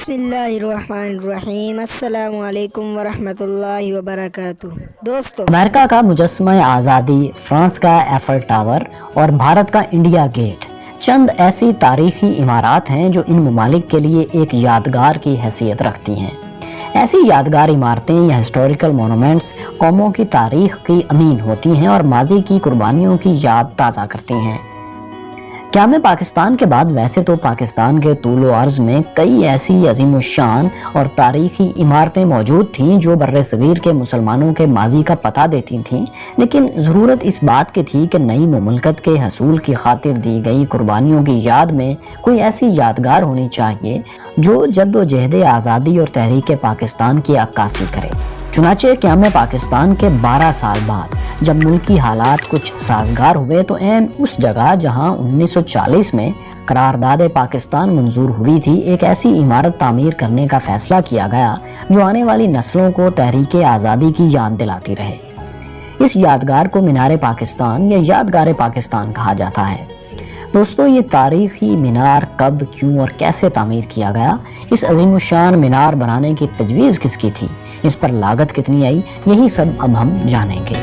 बिस्मिल्लाहिर्रहमानिर्रहीम। अस्सलाम वालेकुम वरहमतुल्लाहि वबरकातुह। दोस्तों, अमेरिका का मुजस्समा आज़ादी, फ्रांस का एफल टावर और भारत का इंडिया गेट चंद ऐसी तारीखी इमारत हैं जो इन ममालिक के लिए एक यादगार की हैसियत रखती हैं। ऐसी यादगार इमारतें या हिस्टोरिकल मोनूमेंट्स कौमों की तारीख की अमीन होती हैं और माजी की कुर्बानियों की याद ताज़ा करती हैं। क़याम पाकिस्तान के बाद वैसे तो पाकिस्तान के तूल व अर्ज़ में कई ऐसी अज़ीमुश्शान और तारीखी इमारतें मौजूद थीं जो बर्र-ए-सग़ीर के मुसलमानों के माजी का पता देती थीं, लेकिन ज़रूरत इस बात की थी कि नई मुमलकत के हसूल की खातिर दी गई कुर्बानियों की याद में कोई ऐसी यादगार होनी चाहिए जो जद्दोजहद आज़ादी और तहरीक पाकिस्तान की अक्कासी करे। चुनाचे क़याम पाकिस्तान के 12 साल बाद जब मुल्की हालात कुछ साजगार हुए तो ऐन उस जगह जहां 1940 में करारदाद पाकिस्तान मंजूर हुई थी, एक ऐसी इमारत तामीर करने का फैसला किया गया जो आने वाली नस्लों को तहरीक आज़ादी की याद दिलाती रहे। इस यादगार को मीनार पाकिस्तान या यादगार पाकिस्तान कहा जाता है। दोस्तों, ये तारीखी मीनार कब, क्यों और कैसे तामीर किया गया, इस अज़ीमुश्शान मीनार बनाने की तजवीज़ किसकी थी, इस पर लागत कितनी आई, यही सब अब हम जानेंगे।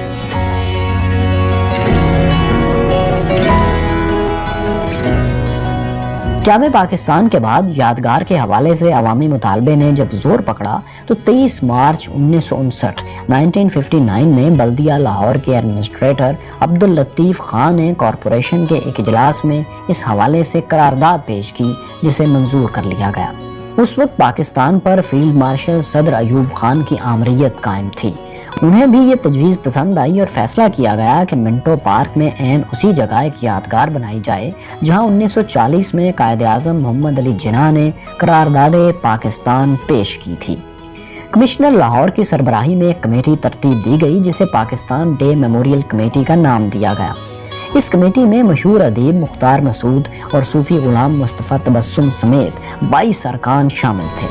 क़याम पाकिस्तान के बाद यादगार के हवाले से अवामी मुतालबे ने जब जोर पकड़ा तो 23 मार्च 1959 में बल्दिया लाहौर के एडमिनिस्ट्रेटर अब्दुल लतीफ़ खान ने कॉरपोरेशन के एक इजलास में इस हवाले से करारदाद पेश की, जिसे मंजूर कर लिया गया। उस वक्त पाकिस्तान पर फील्ड मार्शल सदर अयूब खान की आमरीयत कायम थी। उन्हें भी ये तजवीज़ पसंद आई और फैसला किया गया कि मिंटो पार्क में ऐन उसी जगह एक यादगार बनाई जाए जहां 1940 में कायद-ए-आज़म मोहम्मद अली जिन्ना ने करारदाद पाकिस्तान पेश की थी। कमिश्नर लाहौर की सरबराही में एक कमेटी तरतीब दी गई जिसे पाकिस्तान डे मेमोरियल कमेटी का नाम दिया गया। इस कमेटी में मशहूर अदीब मुख्तार मसूद और सूफी गुलाम मुस्तफ़ा तबस्सुम समेत 22 अरकान शामिल थे।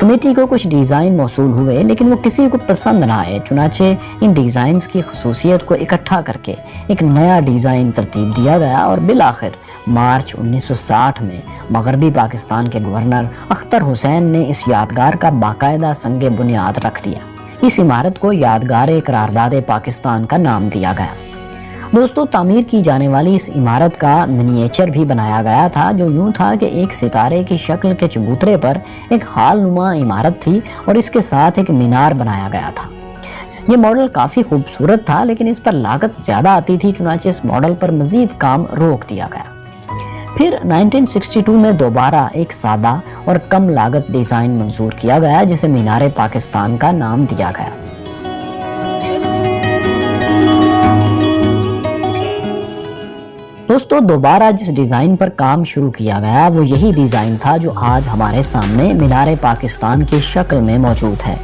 कमेटी को कुछ डिज़ाइन मौसूल हुए लेकिन वो किसी को पसंद ना आए। चुनाचे इन डिज़ाइंस की खसूसियत को इकट्ठा करके एक नया डिज़ाइन तरतीब दिया गया और बिलाखिर मार्च 1960 में मगरबी पाकिस्तान के गवर्नर अख्तर हुसैन ने इस यादगार का बाकायदा संगे बुनियाद रख दिया। इस इमारत को यादगार करारदाद पाकिस्तान का नाम दिया गया। दोस्तों, तामीर की जाने वाली इस इमारत का मिनिएचर भी बनाया गया था जो यूं था कि एक सितारे की शक्ल के चबूतरे पर एक हाल नुमा इमारत थी और इसके साथ एक मीनार बनाया गया था। ये मॉडल काफ़ी खूबसूरत था लेकिन इस पर लागत ज़्यादा आती थी, चुनाचे इस मॉडल पर मज़ीद काम रोक दिया गया। फिर 1962 में दोबारा एक सादा और कम लागत डिज़ाइन मंजूर किया गया जिसे मीनार पाकिस्तान का नाम दिया गया। दोस्तों, दोबारा जिस डिज़ाइन पर काम शुरू किया गया वो यही डिज़ाइन था जो आज हमारे सामने मीनार पाकिस्तान की शक्ल में मौजूद है।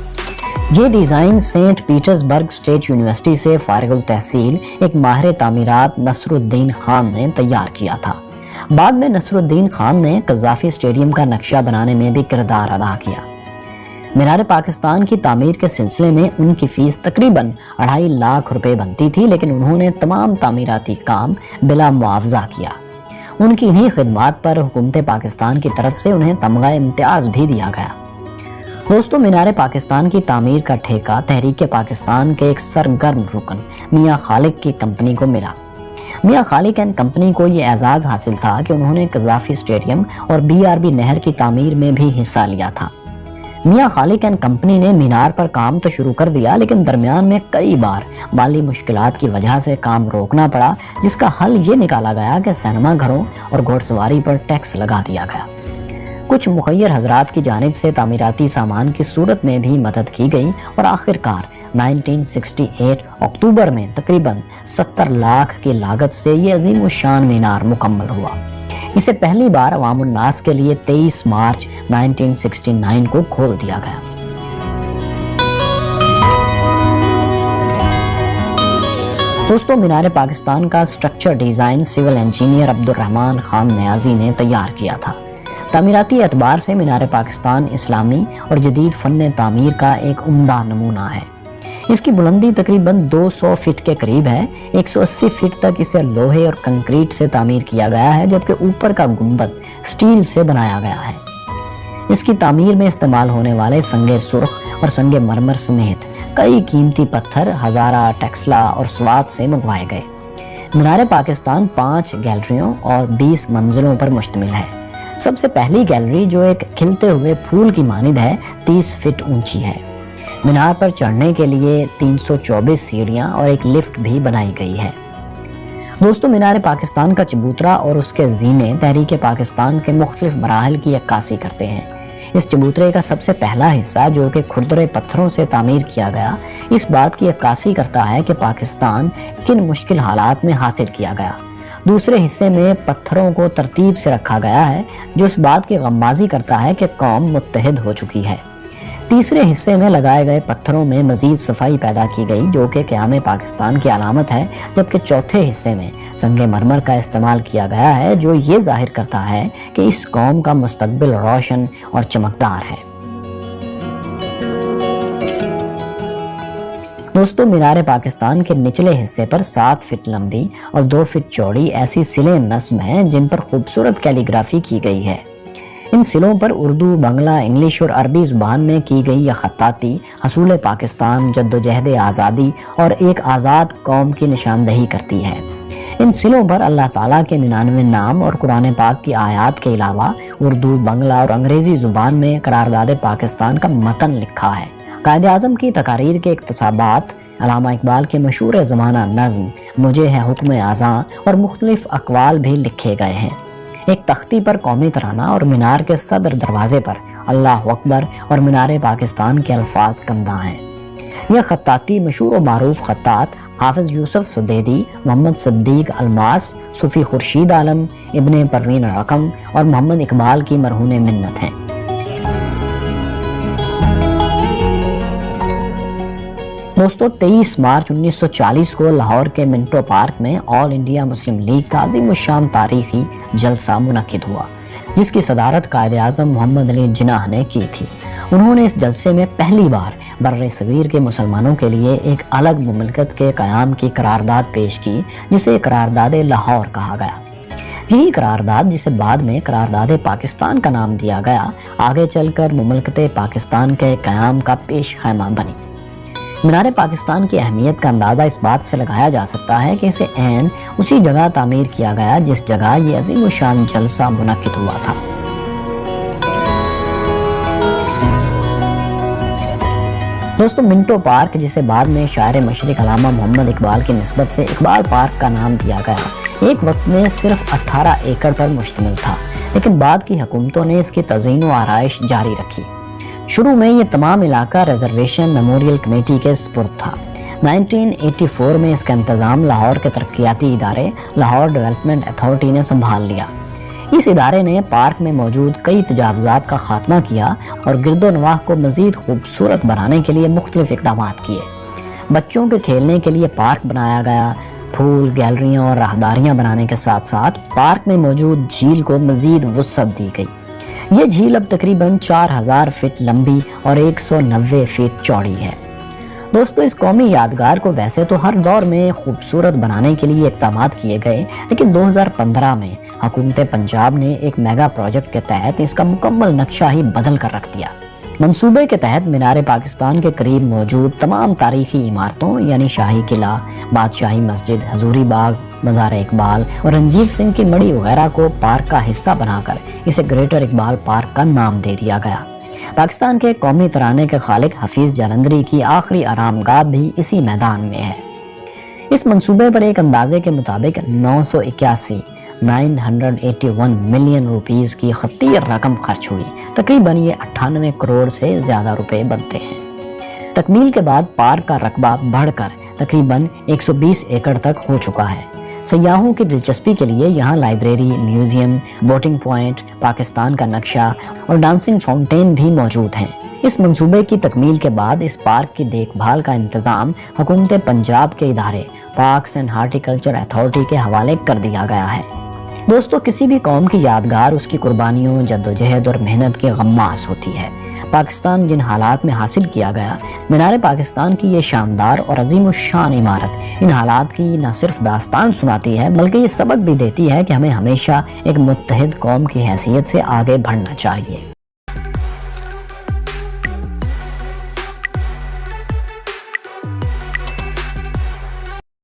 ये design Saint Petersburg state university से फारिगुल तहसील एक माहिर तामीरात नसरुद्दीन खान ने तैयार किया था। बाद में नसरुद्दीन खान ने कज़ाफ़ी स्टेडियम का नक्शा बनाने में भी किरदार अदा किया। मीनार पाकिस्तान की तामीर के सिलसिले में उनकी फ़ीस तकरीबन 2.5 लाख रुपए बनती थी, लेकिन उन्होंने तमाम तामीराती काम बिला मुआवजा किया। उनकी इन्हीं खिदमात पर हुकूमत पाकिस्तान की तरफ से उन्हें तमगा इम्तियाज़ भी दिया गया। दोस्तों, मीनार पाकिस्तान की तामीर का ठेका तहरीक पाकिस्तान के एक सरगर्म रुकन मियाँ खालिक की कंपनी को मिला। मियाँ खालिक एंड कंपनी को ये एजाज़ हासिल था कि उन्होंने कज़ाफ़ी स्टेडियम और BRB नहर की तामीर में भी हिस्सा लिया था। मियाँ खालिक एंड कंपनी ने मीनार पर काम तो शुरू कर दिया लेकिन दरमियान में कई बार माली मुश्किलात की वजह से काम रोकना पड़ा, जिसका हल ये निकाला गया कि सिनेमा घरों और घोड़सवारी पर टैक्स लगा दिया गया। कुछ मुखय्यर हजरात की जानिब से तामीराती सामान की सूरत में भी मदद की गई और आखिरकार 1968 अक्टूबर में तकरीबन 70 लाख की लागत से ये अज़ीमुश्शान मीनार मुकम्मल हुआ। इसे पहली बार अवामुन्नास के लिए 23 मार्च 1969 को खोल दिया गया। दोस्तों, मीनार पाकिस्तान का structure design civil engineer Abdurrahman Khan Niazi ने तैयार किया था। तामीराती एतबार से मीनार पाकिस्तान इस्लामी और जदीद फ़न तामीर का एक उम्दा नमूना है। इसकी बुलंदी तकरीबन 200 फीट के करीब है। 180 फीट तक इसे लोहे और कंक्रीट से तामीर किया गया है, जबकि ऊपर का गुंबद स्टील से बनाया गया है। اس کی تعمیر میں استعمال ہونے والے سنگ سرخ اور سنگ مرمر سمیت کئی قیمتی پتھر ہزارہ، ٹیکسلا اور سوات سے منگوائے گئے۔ مینار پاکستان 5 گیلریوں اور 20 منزلوں پر مشتمل ہے۔ سب سے پہلی گیلری جو ایک کھلتے ہوئے پھول کی مانند ہے 30 فٹ اونچی ہے۔ مینار پر چڑھنے کے لیے 324 سیڑھیاں اور ایک لفٹ بھی بنائی گئی ہے۔ دوستو، مینار پاکستان کا چبوترا اور اس کے زینے تحریک پاکستان کے مختلف مراحل کی عکاسی کرتے ہیں۔ اس چبوترے کا سب سے پہلا حصہ جو کہ کھردرے پتھروں سے تعمیر کیا گیا، اس بات کی عکاسی کرتا ہے کہ پاکستان کن مشکل حالات میں حاصل کیا گیا۔ دوسرے حصے میں پتھروں کو ترتیب سے رکھا گیا ہے جو اس بات کی غمازی کرتا ہے کہ قوم متحد ہو چکی ہے۔ تیسرے حصے میں لگائے گئے پتھروں میں مزید صفائی پیدا کی گئی جو کہ قیام پاکستان کی علامت ہے، جبکہ چوتھے حصے میں سنگ مرمر کا استعمال کیا گیا ہے جو یہ ظاہر کرتا ہے کہ اس قوم کا مستقبل روشن اور چمکدار ہے۔ دوستو، مینار پاکستان کے نچلے حصے پر 7 فٹ لمبی اور 2 فٹ چوڑی ایسی سلیں نصب ہیں جن پر خوبصورت کیلیگرافی کی گئی ہے۔ ان سلوں پر اردو، بنگلہ، انگلش اور عربی زبان میں کی گئی یہ خطاطی حصول پاکستان، جدوجہد آزادی اور ایک آزاد قوم کی نشاندہی کرتی ہے۔ ان سلوں پر اللہ تعالیٰ کے 99 نام اور قرآن پاک کی آیات کے علاوہ اردو، بنگلہ اور انگریزی زبان میں قرارداد پاکستان کا متن لکھا ہے۔ قائد اعظم کی تقاریر کے اقتباسات، علامہ اقبال کے مشہور زمانہ نظم مجھے ہے حکم اعزاں اور مختلف اقوال بھی لکھے گئے ہیں۔ ایک تختی پر قومی ترانہ اور مینار کے صدر دروازے پر اللہ اکبر اور مینار پاکستان کے الفاظ کندہ ہیں۔ یہ خطاطی مشہور و معروف خطاط حافظ یوسف سدیدی، محمد صدیق الماس، صوفی خورشید عالم، ابن پروین رقم اور محمد اقبال کی مرہون منت ہیں۔ دوستو، 23 مارچ 1940 کو لاہور کے منٹو پارک میں آل انڈیا مسلم لیگ کا عظیم الشان تاریخی جلسہ منعقد ہوا، جس کی صدارت قائد اعظم محمد علی جناح نے کی تھی۔ انہوں نے اس جلسے میں پہلی بار بر صغیر کے مسلمانوں کے لیے ایک الگ مملکت کے قیام کی قرارداد پیش کی، جسے قرارداد لاہور کہا گیا۔ یہی قرارداد، جسے بعد میں قرارداد پاکستان کا نام دیا گیا، آگے چل کر مملکت پاکستان کے قیام کا پیش خیمہ بنی۔ مینار پاکستان کی اہمیت کا اندازہ اس بات سے لگایا جا سکتا ہے کہ اسے عین اسی جگہ تعمیر کیا گیا جس جگہ یہ عظیم الشان جلسہ منعقد ہوا تھا۔ دوستو، منٹو پارک، جسے بعد میں شاعر مشرق علامہ محمد اقبال کی نسبت سے اقبال پارک کا نام دیا گیا، ایک وقت میں صرف 18 ایکڑ پر مشتمل تھا، لیکن بعد کی حکومتوں نے اس کی تزئین و آرائش جاری رکھی۔ شروع میں یہ تمام علاقہ ریزرویشن میموریل کمیٹی کے سپرد تھا۔ 1984 میں اس کا انتظام لاہور کے ترقیاتی ادارے لاہور ڈیولپمنٹ اتھارٹی نے سنبھال لیا۔ اس ادارے نے پارک میں موجود کئی تجاوزات کا خاتمہ کیا اور گرد و نواح کو مزید خوبصورت بنانے کے لیے مختلف اقدامات کیے۔ بچوں کے کھیلنے کے لیے پارک بنایا گیا، پھول، گیلریاں اور راہداریاں بنانے کے ساتھ ساتھ پارک میں موجود جھیل کو مزید وسعت دی گئی۔ یہ جھیل اب تقریباً 4000 فٹ لمبی اور 190 فٹ چوڑی ہے۔ دوستو، اس قومی یادگار کو ویسے تو ہر دور میں خوبصورت بنانے کے لیے اقدامات کیے گئے، لیکن 2015 میں حکومت پنجاب نے ایک میگا پروجیکٹ کے تحت اس کا مکمل نقشہ ہی بدل کر رکھ دیا۔ منصوبے کے تحت مینار پاکستان کے قریب موجود تمام تاریخی عمارتوں یعنی شاہی قلعہ، بادشاہی مسجد، حضوری باغ، مزار اقبال اور رنجیت سنگھ کی مڑی وغیرہ کو پارک کا حصہ بنا کر اسے گریٹر اقبال پارک کا نام دے دیا گیا۔ پاکستان کے قومی ترانے کے خالق حفیظ جالندھری کی آخری آرام گاہ بھی اسی میدان میں ہے۔ اس منصوبے پر ایک اندازے کے مطابق 981 ملین روپیز کی خطیر رقم خرچ ہوئی۔ تقریباً یہ 98 کروڑ سے زیادہ روپے بنتے ہیں۔ تکمیل کے بعد پارک کا رقبہ بڑھ کر تقریباً 120 ایکڑ تک ہو چکا ہے۔ سیاحوں کی دلچسپی کے لیے یہاں library, museum, boating point, Pakistan کا نقشہ اور ڈانسنگ فاؤنٹین بھی موجود ہیں۔ اس منصوبے کی تکمیل کے بعد اس پارک کی دیکھ بھال کا انتظام حکومت پنجاب کے ادارے پارکس اینڈ ہارٹیکلچر اتھارٹی کے حوالے کر دیا گیا ہے۔ دوستو، کسی بھی قوم کی یادگار اس کی قربانیوں، جدوجہد اور محنت کی غماس ہوتی ہے۔ پاکستان جن حالات میں حاصل کیا گیا، مینار پاکستان کی یہ شاندار اور عظیم الشان عمارت ان حالات کی نہ صرف داستان سناتی ہے بلکہ یہ سبق بھی دیتی ہے کہ ہمیں ہمیشہ ایک متحد قوم کی حیثیت سے آگے بڑھنا چاہیے۔